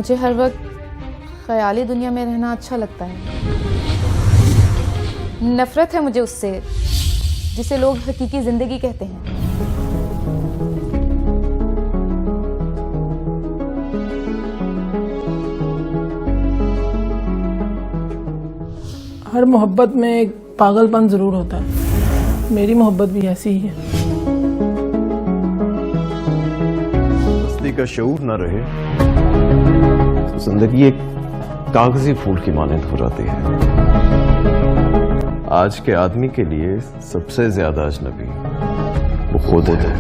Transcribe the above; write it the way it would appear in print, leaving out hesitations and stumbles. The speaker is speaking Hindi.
मुझे हर वक्त ख्याली दुनिया में रहना अच्छा लगता है। नफरत है मुझे उससे जिसे लोग हकीकी जिंदगी कहते हैं। हर मोहब्बत में एक पागलपन जरूर होता है, मेरी मोहब्बत भी ऐसी ही है। असली का शऊर न रहे तो जिंदगी एक कागजी फूल की मानंद हो जाती है। आज के आदमी के लिए सबसे ज्यादा अजनबी वो खुद है।